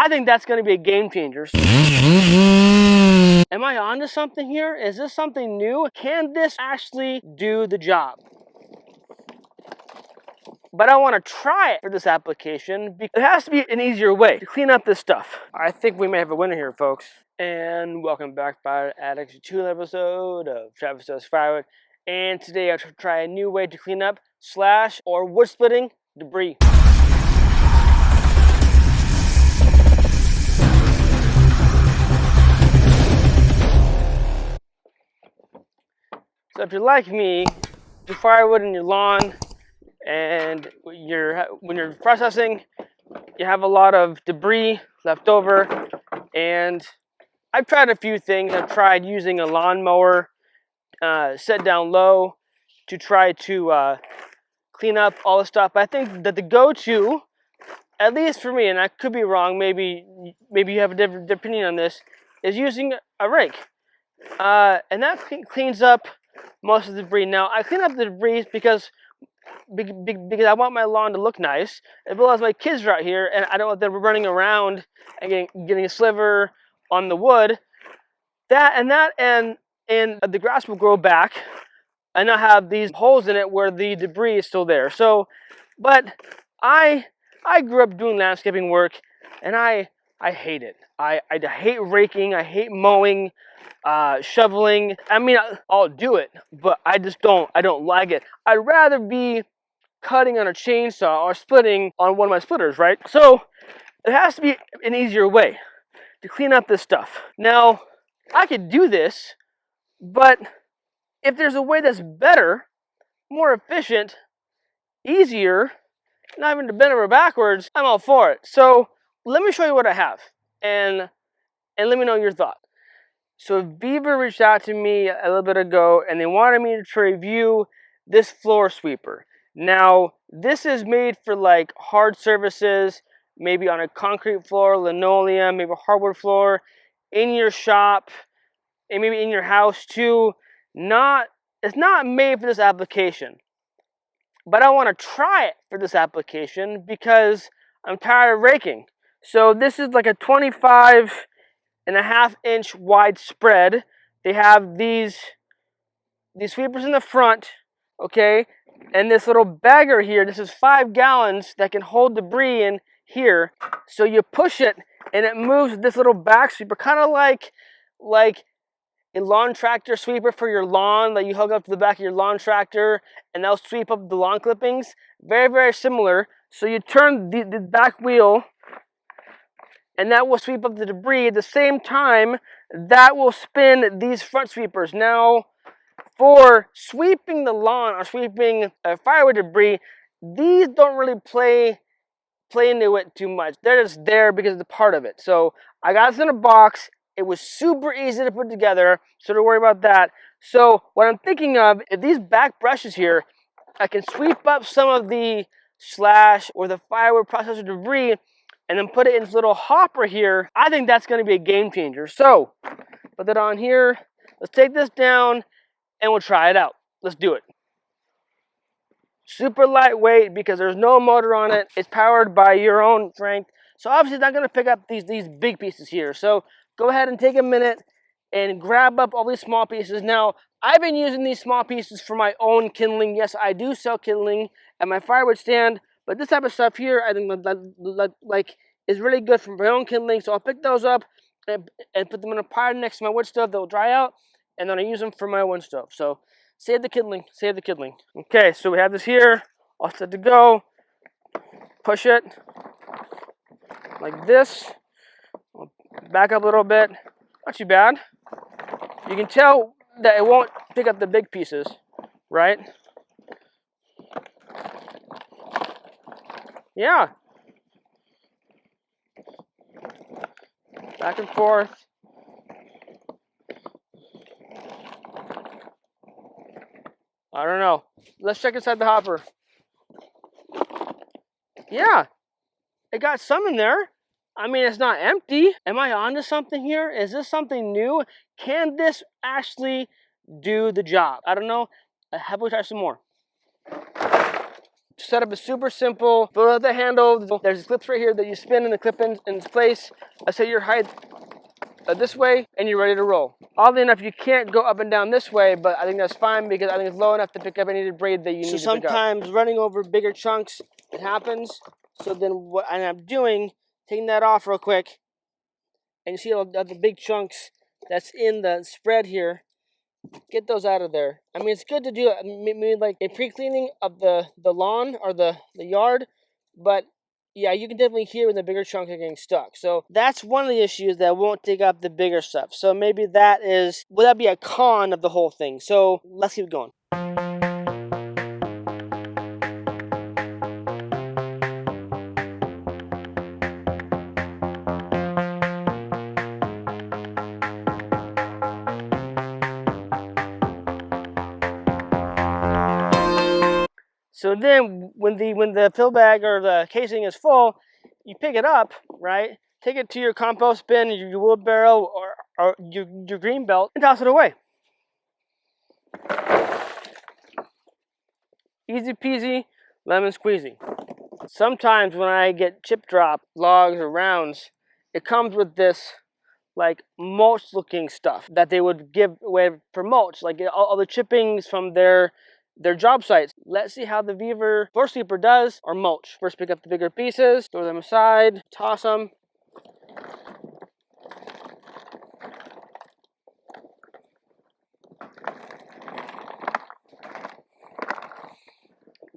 I think that's going to be a game changer. Am I onto something here? Is this something new? Can this actually do the job? But I want to try it for this application because it has to be an easier way to clean up this stuff. I think we may have a winner here, folks. And welcome back, Fire Addicts, to another episode of Travis Does Firewood. And today I'll try a new way to clean up slash or wood splitting debris. So if you're like me, do firewood in your lawn, and when you're processing, you have a lot of debris left over. And I've tried a few things. I've tried using a lawnmower set down low to try to clean up all the stuff. But I think that the go-to, at least for me, and I could be wrong, maybe you have a different opinion on this, is using a rake. And that cleans up most of the debris. Now, I clean up the debris because I want my lawn to look nice, as well as my kids are out here, and I don't want them running around and getting a sliver on the wood. And the grass will grow back, and not have these holes in it where the debris is still there. So, but I grew up doing landscaping work, and I hate it. I hate raking. I hate mowing, shoveling. I mean, I'll do it, but I don't like it. I'd rather be cutting on a chainsaw or splitting on one of my splitters, right? So it has to be an easier way to clean up this stuff. Now, I could do this, but if there's a way that's better, more efficient, easier, not even to bend over backwards, I'm all for it. So let me show you what I have, and let me know your thought. So VEVOR reached out to me a little bit ago, and they wanted me to review this floor sweeper. Now, this is made for like hard surfaces, maybe on a concrete floor, linoleum, maybe a hardwood floor, in your shop, and maybe in your house too. It's not made for this application, but I want to try it for this application because I'm tired of raking. So this is like a 25.5-inch wide spread. They have these sweepers in the front, okay, and this little bagger here. This is 5 gallons that can hold debris in here. So you push it, and it moves this little back sweeper, kind of like a lawn tractor sweeper for your lawn that you hook up to the back of your lawn tractor, and that'll sweep up the lawn clippings. Very, very similar. So you turn the back wheel, and that will sweep up the debris. At the same time, that will spin these front sweepers. Now, for sweeping the lawn or sweeping firewood debris, these don't really play into it too much. They're just there because it's a part of it. So I got this in a box. It was super easy to put together, so don't worry about that. So what I'm thinking of, if these back brushes here, I can sweep up some of the slash or the firewood processor debris and then put it in this little hopper here. I think that's going to be a game changer. So put that on here. Let's take this down and we'll try it out. Let's do it. Super lightweight because there's no motor on it. It's powered by your own strength. So obviously it's not going to pick up these big pieces here. So go ahead and take a minute and grab up all these small pieces. Now, I've been using these small pieces for my own kindling. Yes, I do sell kindling at my firewood stand, but this type of stuff here, I think like is really good for my own kindling. So I'll pick those up and put them in a pile next to my wood stove. They'll dry out, and then I use them for my wood stove. So save the kindling, save the kindling. Okay, so we have this here, all set to go. Push it like this. Back up a little bit. Not too bad. You can tell that it won't pick up the big pieces, right? Yeah. Back and forth. I don't know. Let's check inside the hopper. Yeah. It got some in there. I mean, it's not empty. Am I onto something here? Is this something new? Can this actually do the job? I don't know. Have we tried some more? setup is super simple. Fill out the handle. There's clips right here that you spin and the clip in its place. I set your height this way, and you're ready to roll. Oddly enough, you can't go up and down this way, but I think that's fine because I think it's low enough to pick up any debris that you need to pick up. So sometimes running over bigger chunks, it happens. So then what I end up doing, taking that off real quick, and you see all the big chunks that's in the spread here, get those out of there. I mean, it's good to do maybe like a pre-cleaning of the lawn or the yard, but yeah, you can definitely hear when the bigger chunks are getting stuck. So that's one of the issues that won't dig up the bigger stuff. So maybe would that be a con of the whole thing? So let's keep going. So then when the fill bag or the casing is full, you pick it up, right? Take it to your compost bin, your wheelbarrow, or your green belt, and toss it away. Easy peasy, lemon squeezy. Sometimes when I get chip drop logs or rounds, it comes with this like mulch looking stuff that they would give away for mulch, like all the chippings from their job sites. Let's see how the VEVOR Floor Sweeper does or mulch. First pick up the bigger pieces, throw them aside, toss them.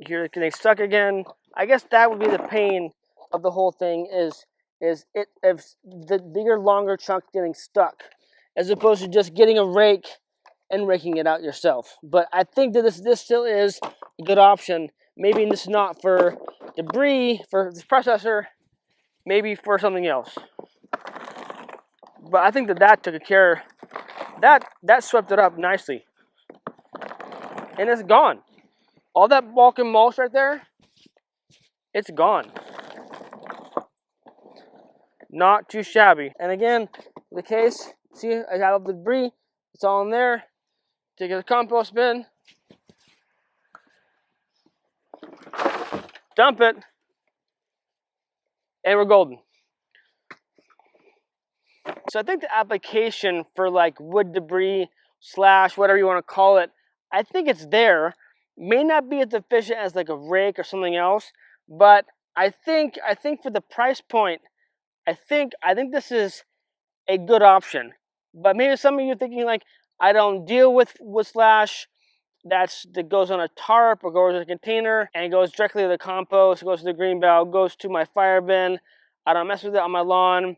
Here getting stuck again. I guess that would be the pain of the whole thing is if the bigger, longer chunk getting stuck, as opposed to just getting a rake and raking it out yourself. But I think that this still is a good option. Maybe this is not for debris, for this processor, maybe for something else. But I think that took care, that swept it up nicely. And it's gone. All that bulk and mulch right there, it's gone. Not too shabby. And again, the case, see, I have the debris, it's all in there. Take it to the compost bin, dump it, and we're golden. So I think the application for like wood debris / whatever you want to call it, I think it's there. May not be as efficient as like a rake or something else, but I think for the price point, I think this is a good option. But maybe some of you are thinking like, I don't deal with wood slash that goes on a tarp or goes in a container and it goes directly to the compost, it goes to the green belt, goes to my fire bin. I don't mess with it on my lawn.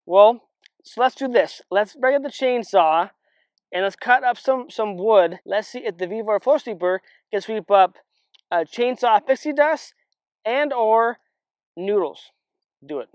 Well, so let's do this. Let's bring up the chainsaw and let's cut up some wood. Let's see if the VEVOR Floor Sweeper can sweep up chainsaw pixie dust and or noodles. Do it.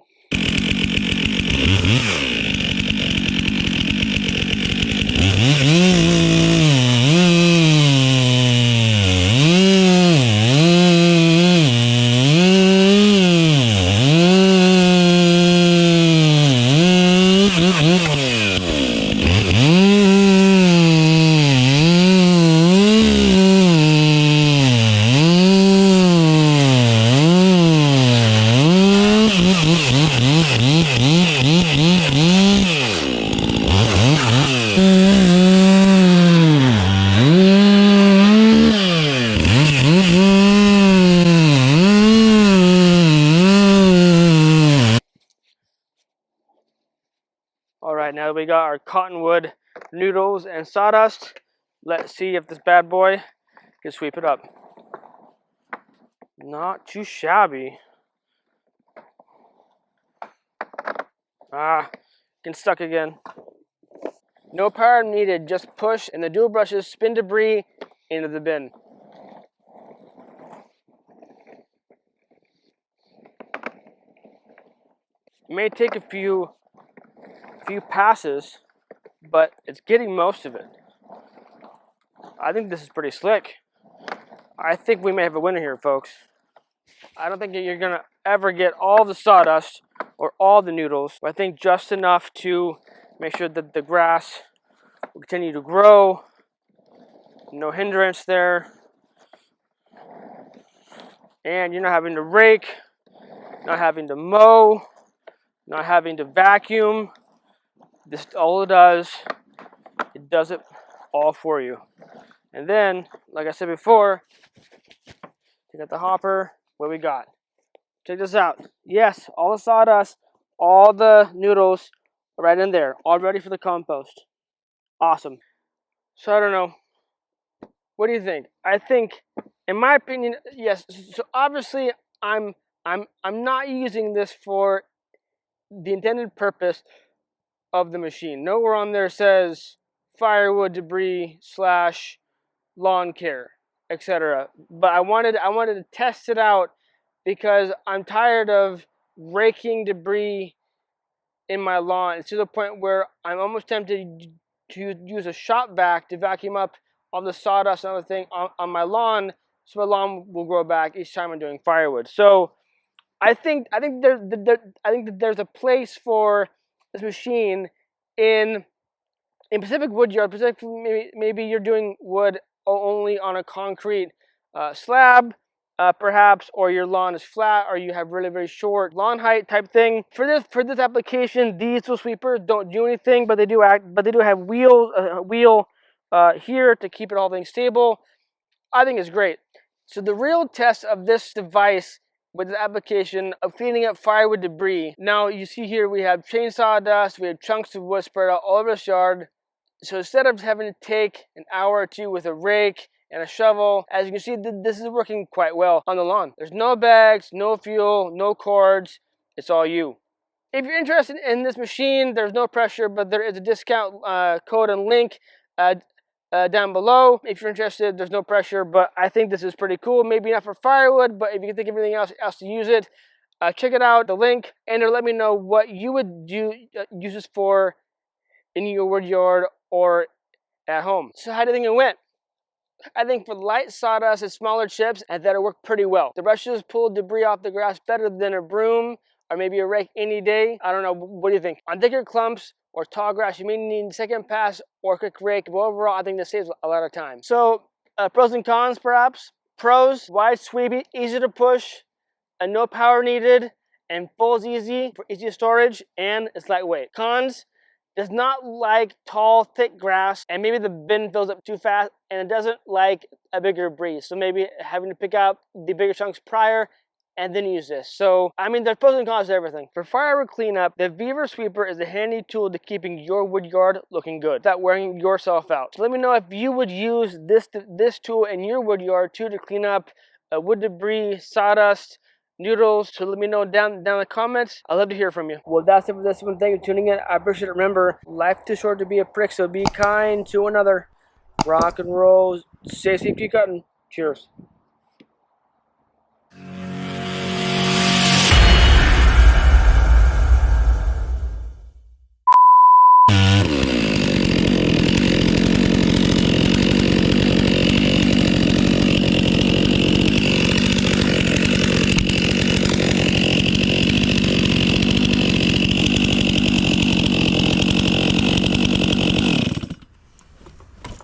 Alright, now that we got our cottonwood noodles and sawdust, let's see if this bad boy can sweep it up. Not too shabby. Getting stuck again. No power needed, just push and the dual brushes spin debris into the bin. It may take a few passes, but it's getting most of it. I think this is pretty slick. I think we may have a winner here, folks. I don't think that you're gonna ever get all the sawdust or all the noodles, but I think just enough to make sure that the grass will continue to grow. No hindrance there. And you're not having to rake, not having to mow, not having to vacuum. This all it does it all for you. And then, like I said before, take out the hopper. What we got? Check this out. Yes, all the sawdust, all the noodles are right in there, all ready for the compost. Awesome. So I don't know. What do you think? I think, in my opinion, yes. So obviously, I'm not using this for the intended purpose of the machine. Nowhere on there says firewood debris / lawn care, etc. But I wanted to test it out because I'm tired of raking debris in my lawn. It's to the point where I'm almost tempted to use a shop vac to vacuum up all the sawdust and other thing on my lawn, so my lawn will grow back each time I'm doing firewood. So I think that there's a place for this machine in Pacific wood yard. Maybe you're doing wood only on a concrete slab, perhaps, or your lawn is flat, or you have really very short lawn height type thing. For this application, these two sweepers don't do anything, but they do have wheel here to keep it all things stable. I think it's great. So the real test of this device with the application of cleaning up firewood debris. Now you see here we have chainsaw dust, we have chunks of wood spread out all over this yard. So instead of having to take an hour or two with a rake and a shovel, as you can see, this is working quite well on the lawn. There's no bags, no fuel, no cords. It's all you. If you're interested in this machine, there's no pressure, but there is a discount code and link down below. If you're interested, there's no pressure, but I think this is pretty cool. Maybe not for firewood, but if you can think of anything else to use it, check it out, the link, and let me know what you would use this for in your wood yard or at home. So how do you think it went? I think for light sawdust and smaller chips, I thought it worked pretty well. The brushes pulled debris off the grass better than a broom or maybe a rake any day. I don't know. What do you think? On thicker clumps or tall grass, you may need a second pass or a quick rake, but overall, I think this saves a lot of time. So, pros and cons, perhaps. Pros: wide sweep, easy to push, and no power needed, and folds easy for easy storage, and it's lightweight. Cons: does not like tall, thick grass, and maybe the bin fills up too fast, and it doesn't like a bigger breeze. So maybe having to pick out the bigger chunks prior and then use this. So, I mean, there's pros and cons to everything. For firewood cleanup, the VEVOR Sweeper is a handy tool to keeping your wood yard looking good without wearing yourself out. So let me know if you would use this tool in your wood yard too to clean up wood debris, sawdust, noodles. So let me know down in the comments. I'd love to hear from you. Well, that's it for this one. Thank you for tuning in. I appreciate it. Remember, life too short to be a prick, so be kind to another. Rock and roll. Stay safe, keep cutting. Cheers.